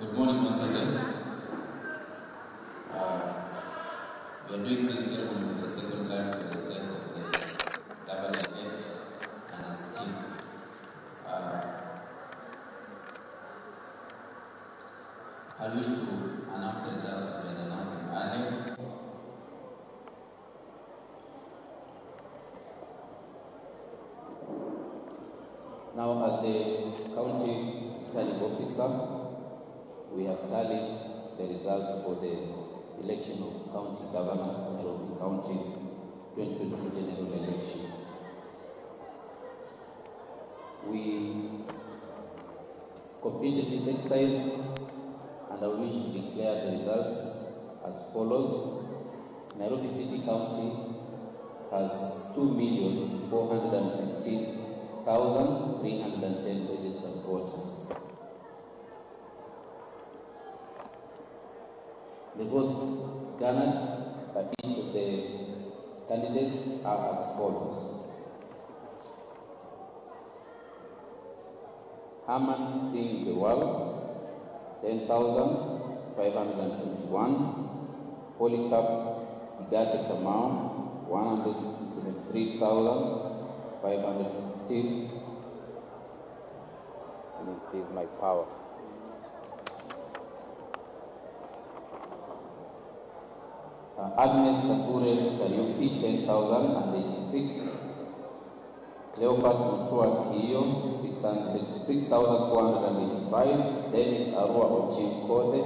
Good morning once again. We are doing this ceremony for the second time for the sake of the governor-elect and his team. I wish to announce the results and announce them earlier. Now, as the county returning officer, we have tallied the results for the election of county governor, Nairobi County 2022 general election. We completed this exercise and I wish to declare the results as follows. Nairobi City County has 2,415,310 registered voters. The votes garnered by each of the candidates are as follows. Haman Singh Bewal, 10,521. Polycarp Igathe 173,516. And increase my power. Agnes Kakure Kariuki 10,086. Cleopas Mutua Kiyo 6,485. Dennis Arua Ochim Kode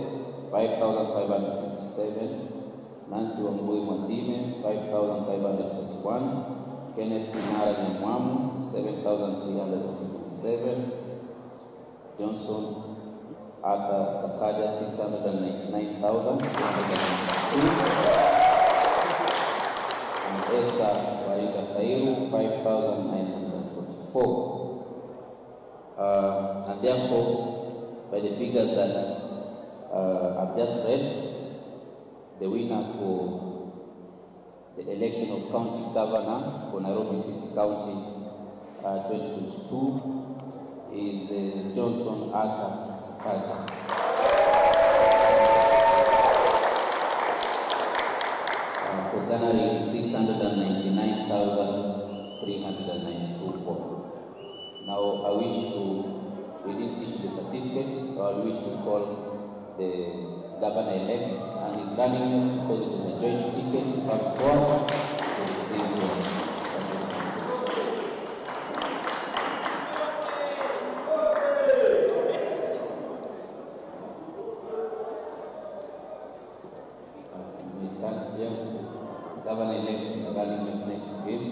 5,557. Nancy Wambui Mwandime 5,531. Kenneth Kinara Nyamwamu 7,377. Johnson Arthur Sakaja 699,292. And Esther Warita Kairu 5,944. And therefore, by the figures that I've just read, the winner for the election of county governor for Nairobi City County 2022 is Johnson Arthur Sakaja. For garnering 699,392 votes. Now I wish to, we didn't issue the certificate, so I wish to call the governor-elect and his running mate, because it is a joint ticket, to come forward to receive the certificates. We stand here, governor-elect running mate next to him.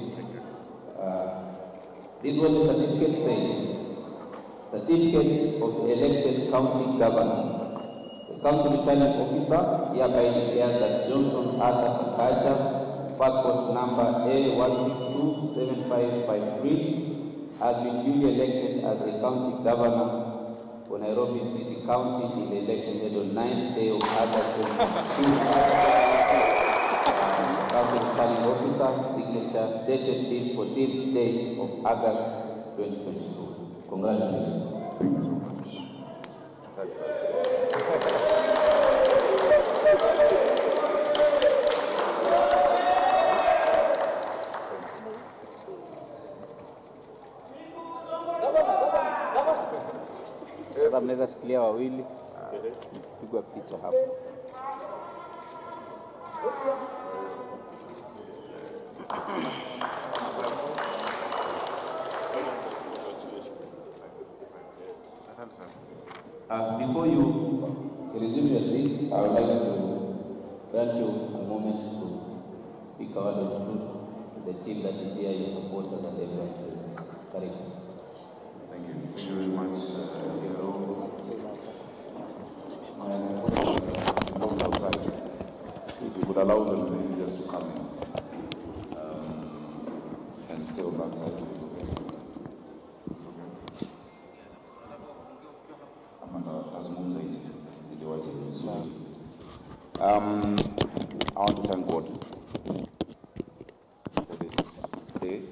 This is what the certificate says. Certificate of the elected county governor. The county returning officer hereby declares that Johnson Arthur Sakaja, passport number A1627553, has been duly elected as the county governor for Nairobi City County in the election held on 9th day of August 2022. County returning officer signature dated this 14th day of August 2022. Congratulations. Sasa mnaweza shikilia wawili, pigwa picha hapo. Before you resume your seat, I would like to grant you a moment to speak a word or two to the team that is here, your supporters and everyone present. Thank you. Thank you. Thank you very much, CLO. My supporters are outside. If you would allow them maybe just to come in and stay on that side. It's okay. I want to thank God for this day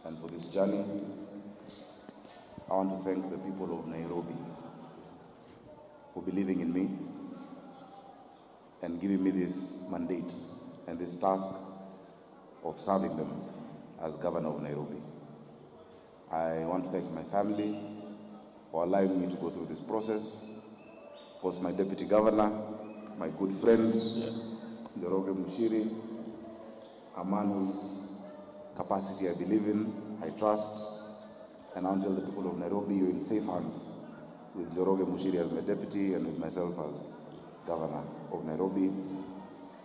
and for this journey. I want to thank the people of Nairobi for believing in me and giving me this mandate and this task of serving them as Governor of Nairobi. I want to thank my family for allowing me to go through this process. Of course, my Deputy Governor, my good friend, Njoroge Mushiri, a man whose capacity I believe in, I trust, and I want to tell the people of Nairobi, you're in safe hands with Njoroge Mushiri as my deputy and with myself as Governor of Nairobi.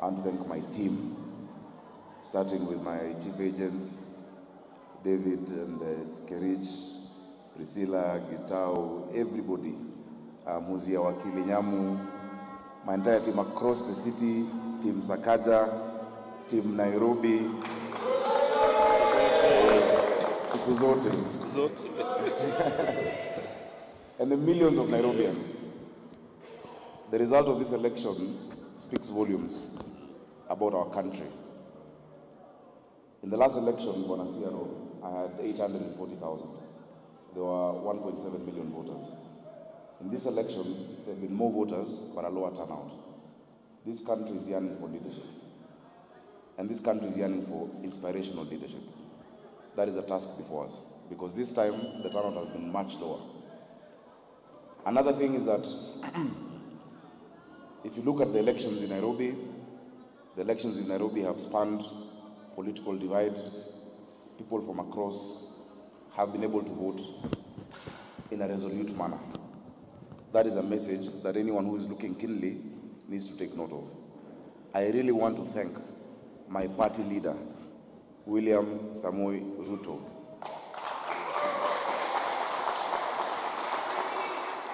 I want to thank my team, starting with my chief agents, David and Kerich, Priscilla, Gitao, everybody, Muzia Wakili Nyamu, my entire team across the city, Team Sakaja, Team Nairobi, siku zote. And the millions of Nairobians. The result of this election speaks volumes about our country. In the last election, I had 840,000. There were 1.7 million voters. In this election, there have been more voters, but a lower turnout. This country is yearning for leadership. And this country is yearning for inspirational leadership. That is a task before us, because this time the turnout has been much lower. Another thing is that if you look at the elections in Nairobi, the elections in Nairobi have spanned political divide. People from across have been able to vote in a resolute manner. That is a message that anyone who is looking keenly needs to take note of. I really want to thank my party leader, William Samoei Ruto.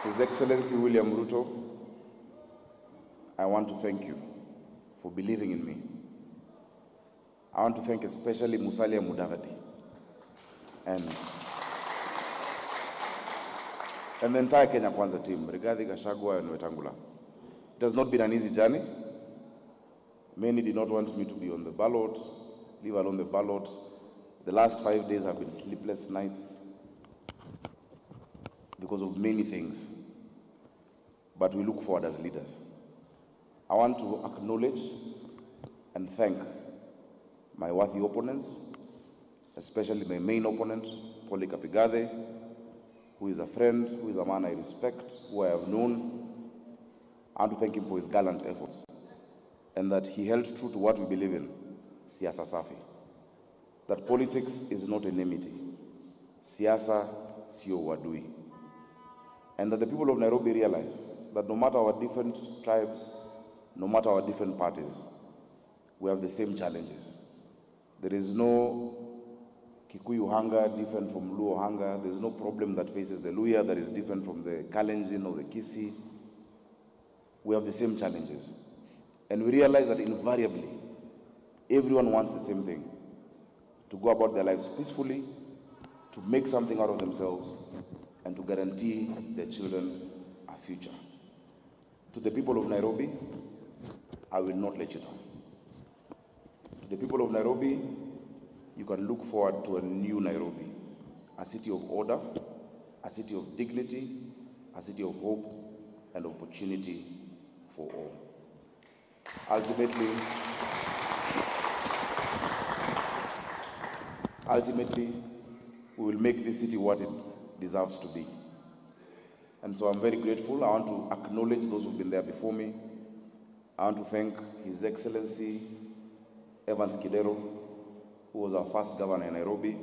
His Excellency William Ruto, I want to thank you for believing in me. I want to thank especially Musalia Mudavadi and the entire Kenya Kwanza team, Rigathi Gachagua and Wetangula. It has not been an easy journey. Many did not want me to be on the ballot, leave alone the ballot. The last 5 days have been sleepless nights because of many things. But we look forward as leaders. I want to acknowledge and thank my worthy opponents, especially my main opponent, Polycarp Igathe, who is a friend, who is a man I respect, who I have known. I want to thank him for his gallant efforts and that he held true to what we believe in, siasa safi. That politics is not enmity, siasa sio uadui. And that the people of Nairobi realize that no matter our different tribes, no matter our different parties, we have the same challenges. There is no Kikuyu hunger different from Luo hunger. There is no problem that faces the Luya that is different from the Kalenjin or the Kisii. We have the same challenges. And we realize that invariably, everyone wants the same thing: to go about their lives peacefully, to make something out of themselves, and to guarantee their children a future. To the people of Nairobi, I will not let you down. To the people of Nairobi, you can look forward to a new Nairobi, a city of order, a city of dignity, a city of hope and opportunity for all. Ultimately, we will make this city what it deserves to be. And so I'm very grateful. I want to acknowledge those who've been there before me. I want to thank His Excellency Evans Kidero, who was our first governor in Nairobi.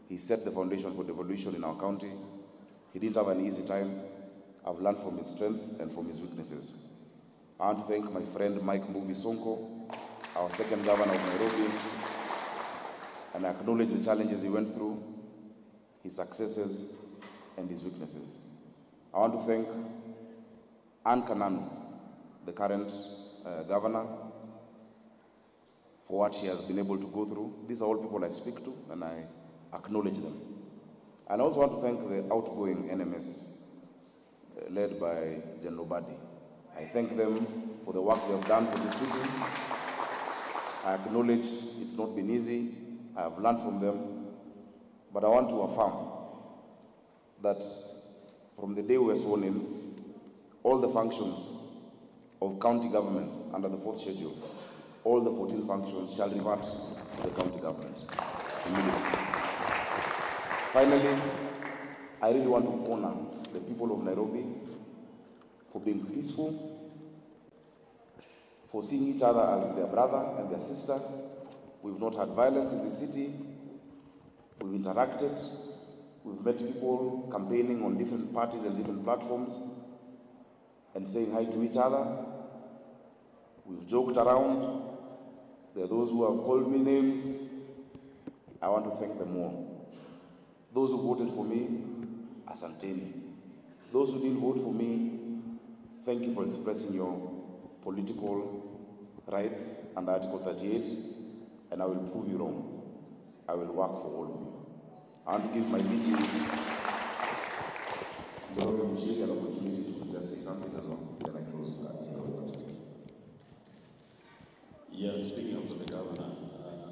He set the foundation for devolution in our county. He didn't have an easy time. I've learned from his strengths and from his weaknesses. I want to thank my friend Mike Mbuvi Sonko, our second governor of Nairobi, and I acknowledge the challenges he went through, his successes, and his weaknesses. I want to thank Anne Kananu, the current governor, for what she has been able to go through. These are all people I speak to, and I acknowledge them. And I also want to thank the outgoing NMS, led by General Badi. I thank them for the work they have done for this city. I acknowledge it's not been easy. I have learned from them. But I want to affirm that from the day we were sworn in, all the functions of county governments under the 4th schedule, all the 14 functions shall revert to the county government immediately. Finally, I really want to honor the people of Nairobi for being peaceful, for seeing each other as their brother and their sister. We've not had violence in the city. We've interacted. We've met people campaigning on different parties and different platforms and saying hi to each other. We've joked around. There are those who have called me names. I want to thank them all. Those who voted for me, asanteni. Those who didn't vote for me, thank you for expressing your political rights under Article 38, and I will prove you wrong. I will work for all of you. I want to give my DG an opportunity to just say something as well. Then I close that. Yeah, speaking of the governor,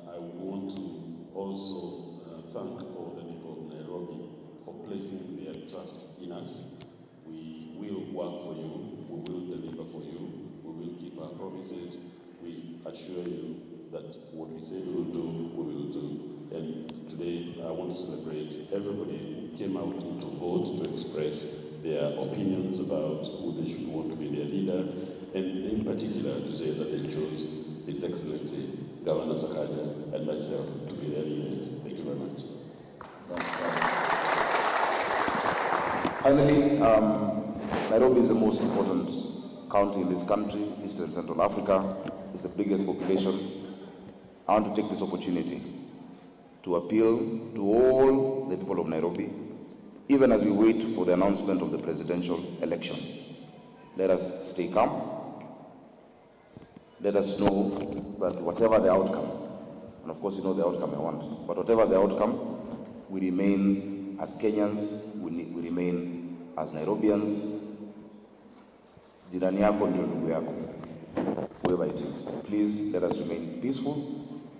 I want to also thank all the people of Nairobi for placing their trust in us. We will work for you, we will deliver for you, we will keep our promises. We assure you that what we say we will do, we will do. And today I want to celebrate everybody who came out to vote to express their opinions about who they should want to be their leader, and in particular to say that they chose His Excellency Governor Sakaja and myself to be their leaders. Thank you very much. Finally, Nairobi is the most important county in this country, East and Central Africa. It's the biggest population. I want to take this opportunity to appeal to all the people of Nairobi, even as we wait for the announcement of the presidential election. Let us stay calm. Let us know that whatever the outcome, and of course you know the outcome I want, but whatever the outcome, we remain as Kenyans, we remain as Nairobians. Jirani yako ndio ndugu yako, whoever it is. Please let us remain peaceful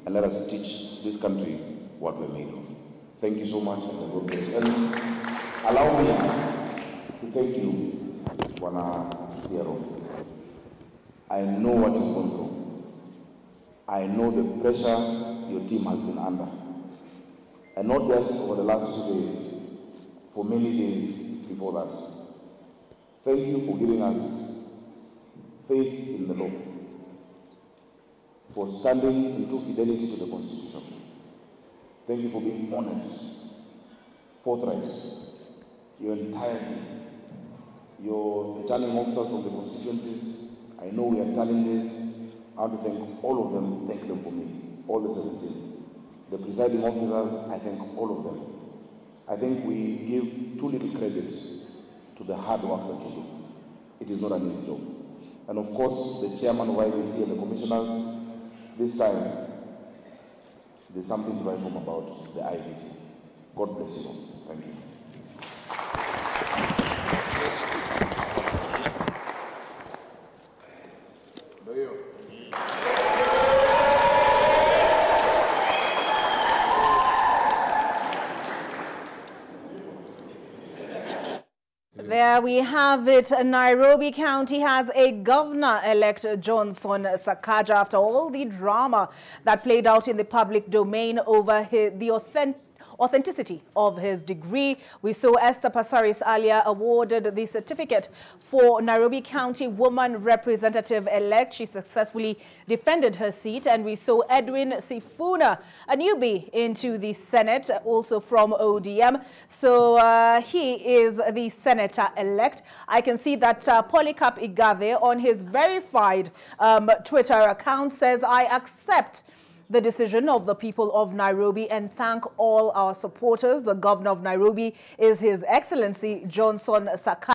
and let us teach this country what we're made of. Thank you so much, and God bless you. And allow me to thank you, Bwana Zero. I know what is going through. I know the pressure your team has been under. And not just over the last 2 days, for many days before that. Thank you for giving us faith in the law, for standing in true fidelity to the Constitution. Thank you for being honest, forthright, your entirety, your returning officers from the constituencies. I know we are telling this. I want to thank all of them. Thank them for me, all the 17. The presiding officers, I thank all of them. I think we give too little credit to the hard work that you do. It is not an easy job. And of course, the chairman of IBC and the commissioners, this time, there's something to write home about the IBC. God bless you all. Thank you. There we have it. Nairobi County has a governor-elect, Johnson Sakaja, after all the drama that played out in the public domain over the authenticity of his degree. We saw Esther Passaris earlier awarded the certificate for Nairobi County Woman Representative-elect. She successfully defended her seat, and we saw Edwin Sifuna, a newbie into the Senate, also from ODM. So he is the senator-elect. I can see that Polycarp Igathe on his verified Twitter account says, "I accept the decision of the people of Nairobi and thank all our supporters. The governor of Nairobi is His Excellency Johnson Sakaja."